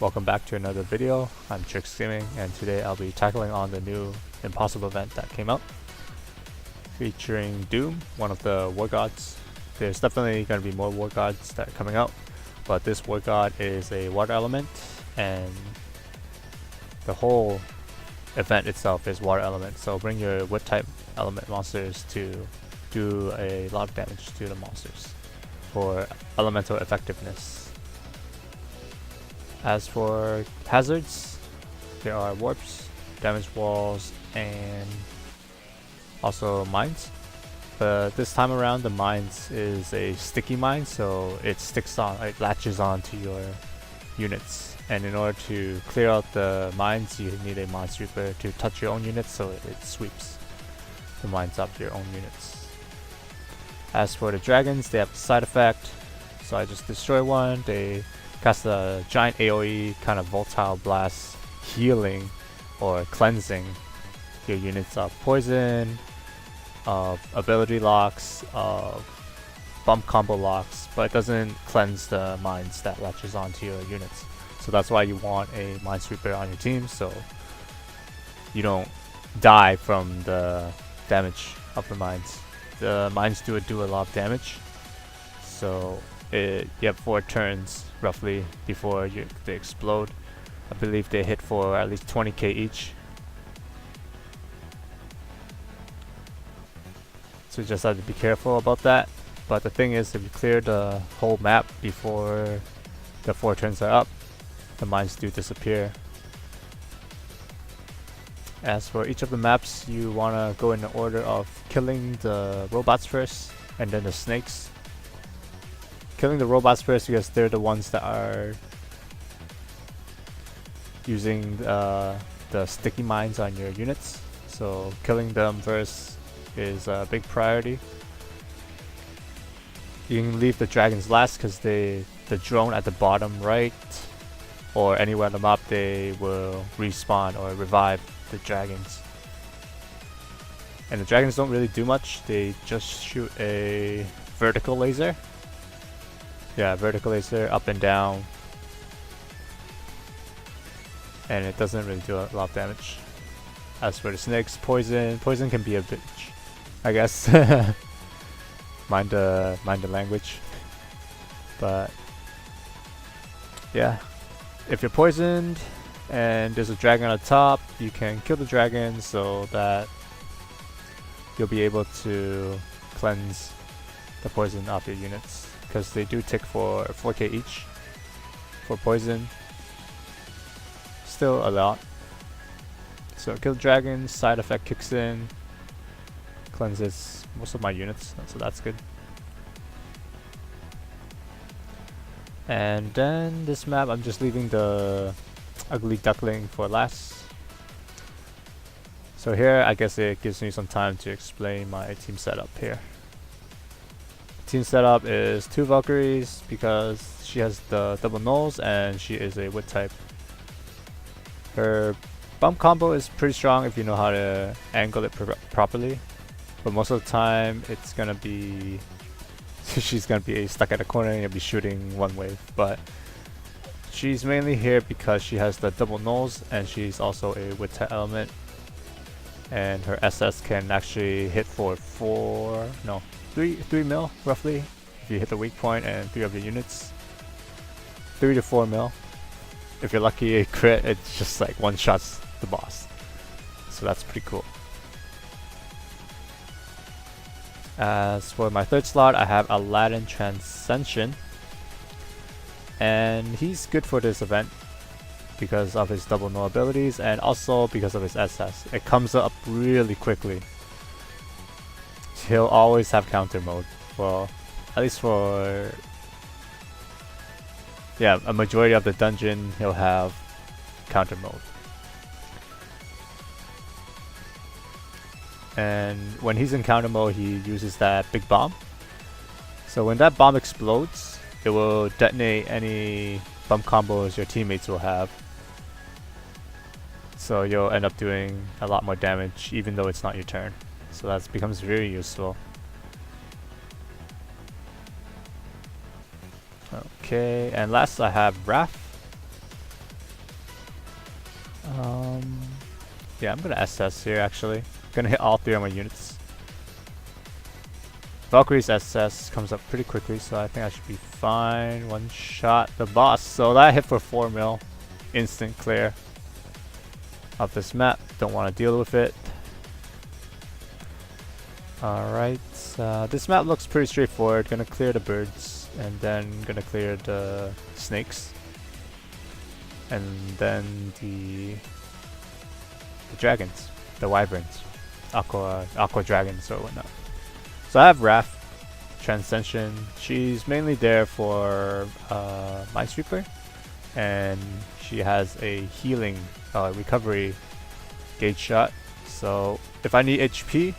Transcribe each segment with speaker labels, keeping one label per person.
Speaker 1: Welcome back to another video. I'm TrixGaming, and today I'll be tackling on the new impossible event that came out, featuring Doom, one of the war gods. There's definitely going to be more war gods that are coming out, but this war god is a water element, and the whole event itself is water element. So bring your wood type element monsters to do a lot of damage to the monsters for elemental effectiveness. As for hazards, there are warps, damage walls, and also mines. But this time around, the mines is a sticky mine, so it sticks on, it latches on to your units. And in order to clear out the mines, you need a mine sweeper to touch your own units, so it sweeps the mines up your own units. As for the dragons, they have a side effect. So I just destroy one, they cast a giant AoE kind of volatile blast, healing or cleansing your units of poison, of ability locks, of bump combo locks, but it doesn't cleanse the mines that latches onto your units. So that's why you want a minesweeper on your team, so you don't die from the damage of the mines. The mines do a lot of damage, so you have 4 turns roughly before they explode. I believe they hit for at least 20k each. So you just have to be careful about that. But the thing is, if you clear the whole map before the 4 turns are up, the mines do disappear. As for each of the maps, you want to go in the order of killing the robots first and then the snakes. Killing the robots first because they're the ones that are using the sticky mines on your units. So killing them first is a big priority. You can leave the dragons last because the drone at the bottom right or anywhere on the map, they will respawn or revive the dragons. And the dragons don't really do much, they just shoot a vertical laser. Yeah, vertical laser up and down, and it doesn't really do a lot of damage. As for the snakes, poison can be a bitch, I guess. mind the language. But yeah, if you're poisoned and there's a dragon on the top, you can kill the dragon so that you'll be able to cleanse the poison off your units, because they do tick for 4k each for poison. Still a lot. So kill the dragon, side effect kicks in, cleanses most of my units, so that's good. And then this map, I'm just leaving the ugly duckling for last. So here, I guess it gives me some time to explain my team setup here. Team setup is 2 Valkyries because she has the double nulls and she is a wood type. Her bump combo is pretty strong if you know how to angle it properly, but most of the time it's gonna be she's gonna be stuck at a corner and you'll be shooting one wave. But she's mainly here because she has the double nulls and she's also a wood type element, and her SS can actually hit for 3 mil roughly if you hit the weak point and 3 of your units. 3 to 4 mil. If you're lucky, a crit, it's just like one shots the boss. So that's pretty cool. As for my 3rd slot, I have Aladdin Transcension, and he's good for this event because of his double null abilities and also because of his SS. It comes up really quickly. He'll always have counter mode. Well, at least for a majority of the dungeon, he'll have counter mode. And when he's in counter mode, he uses that big bomb. So when that bomb explodes, it will detonate any bump combos your teammates will have. So you'll end up doing a lot more damage even though it's not your turn. So that becomes very useful. Okay, and last I have Raff. Yeah, I'm gonna SS here actually. Gonna hit all 3 of my units. Valkyrie's SS comes up pretty quickly, so I think I should be fine. One shot the boss. So that hit for 4 mil. Instant clear of this map. Don't want to deal with it. Alright, this map looks pretty straightforward. Gonna clear the birds, and then gonna clear the snakes. And then the dragons, the wyverns, aqua dragons or whatnot. So I have Raff, Transcension. She's mainly there for Minesweeper, and she has a healing recovery gauge shot. So if I need HP,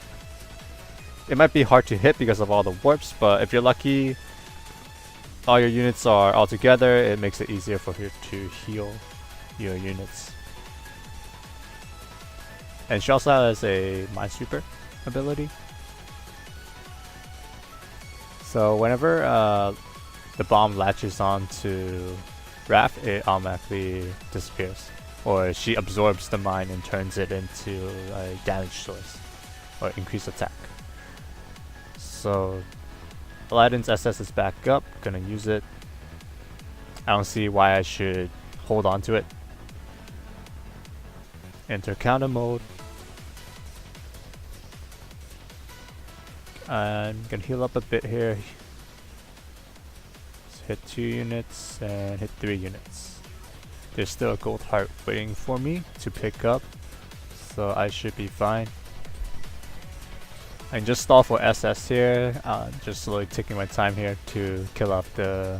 Speaker 1: it might be hard to hit because of all the warps, but if you're lucky, all your units are all together, it makes it easier for you to heal your units. And she also has a Minesweeper ability. So whenever the bomb latches onto Raff, it automatically disappears. Or she absorbs the mine and turns it into a damage source or increased attack. So Aladdin's SS is back up, gonna use it. I don't see why I should hold on to it. Enter counter mode. I'm gonna heal up a bit here. Let's hit 2 units and hit 3 units. There's still a gold heart waiting for me to pick up, so I should be fine. I can just stall for SS here, just slowly taking my time here to kill off the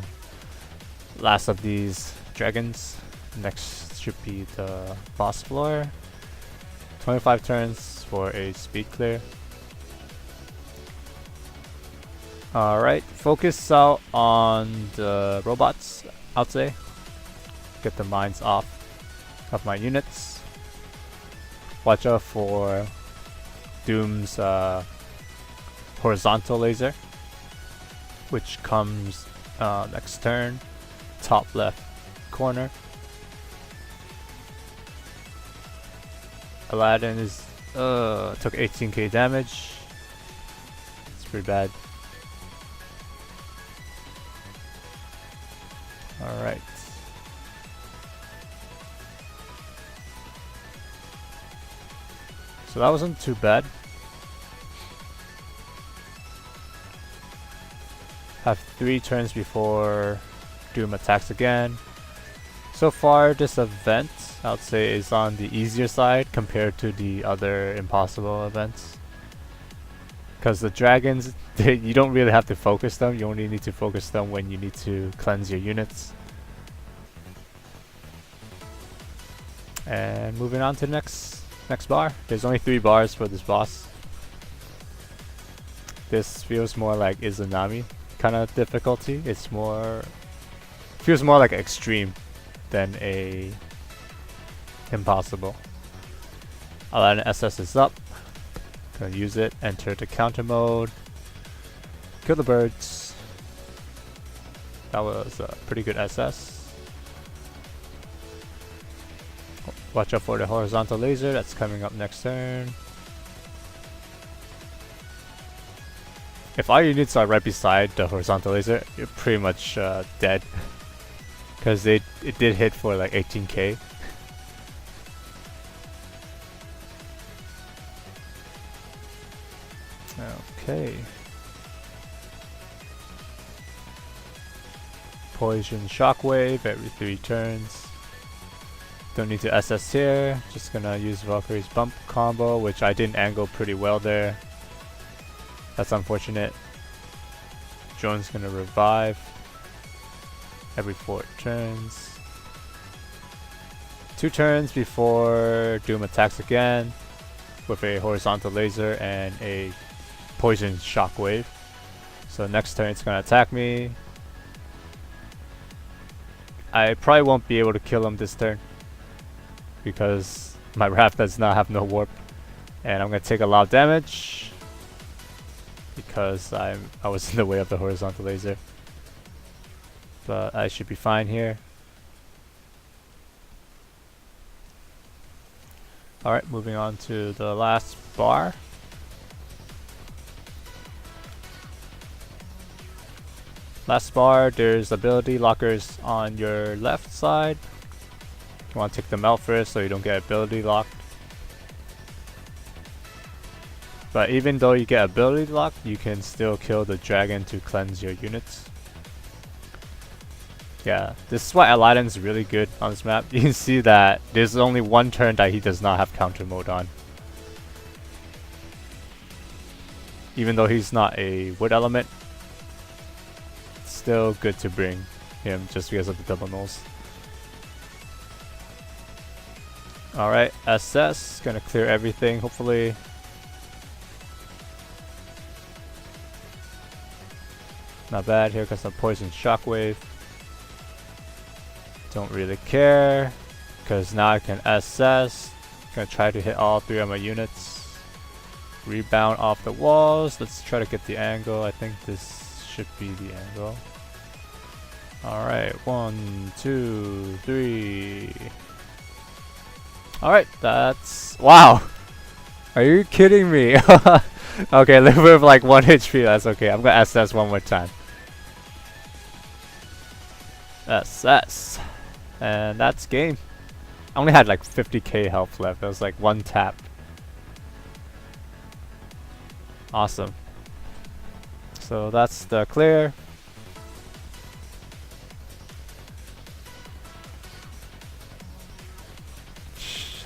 Speaker 1: last of these dragons. Next should be the boss floor. 25 turns for a speed clear. Alright, focus out on the robots, I'd say. Get the mines off of my units. Watch out for Doom's horizontal laser, which comes next turn, top left corner. Aladdin is took 18k damage. It's pretty bad. Alright. So that wasn't too bad. Have 3 turns before Doom attacks again. So far this event, I would say, is on the easier side compared to the other impossible events. Because the dragons, you don't really have to focus them, you only need to focus them when you need to cleanse your units. And moving on to the next bar. There's only 3 bars for this boss. This feels more like Izanami kind of difficulty. It's more, feels more like extreme than a impossible. Aladdin SS is up. Gonna use it, enter the counter mode, kill the birds. That was a pretty good SS. Watch out for the horizontal laser that's coming up next turn. If all your units are right beside the horizontal laser, you're pretty much dead. Because it did hit for like 18k. Okay. Poison shockwave every 3 turns. Don't need to SS here. Just gonna use Valkyrie's bump combo, which I didn't angle pretty well there. That's unfortunate. Drone's gonna revive every 4 turns. 2 turns before Doom attacks again with a horizontal laser and a poison shockwave. So next turn it's gonna attack me. I probably won't be able to kill him this turn because my Raff does not have no warp, and I'm gonna take a lot of damage because I was in the way of the horizontal laser. But I should be fine here. Alright, moving on to the last bar. Last bar, there's ability lockers on your left side. You want to take them out first so you don't get ability locked. But even though you get ability locked, you can still kill the dragon to cleanse your units. Yeah, this is why Aladdin's really good on this map. You can see that there's only one turn that he does not have counter mode on. Even though he's not a wood element, it's still good to bring him just because of the double nulls. Alright, SS, gonna clear everything hopefully. Not bad, here comes some poison shockwave. Don't really care, because now I can SS. Gonna try to hit all 3 of my units. Rebound off the walls. Let's try to get the angle. I think this should be the angle. Alright, 1, 2, 3. Alright, that's... Wow! Are you kidding me? Okay, live with like 1 HP, that's okay. I'm gonna SS one more time. SS. And that's game. I only had like 50k health left. It was like 1 tap. Awesome. So that's the clear.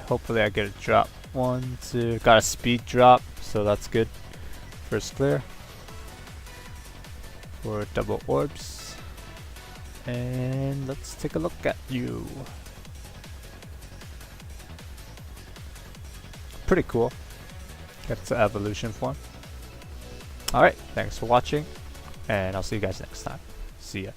Speaker 1: Hopefully I get a drop. 1, 2. Got a speed drop, so that's good. First clear. For double orbs. And let's take a look at you. Pretty cool. Gets the evolution form. Alright, thanks for watching, and I'll see you guys next time. See ya.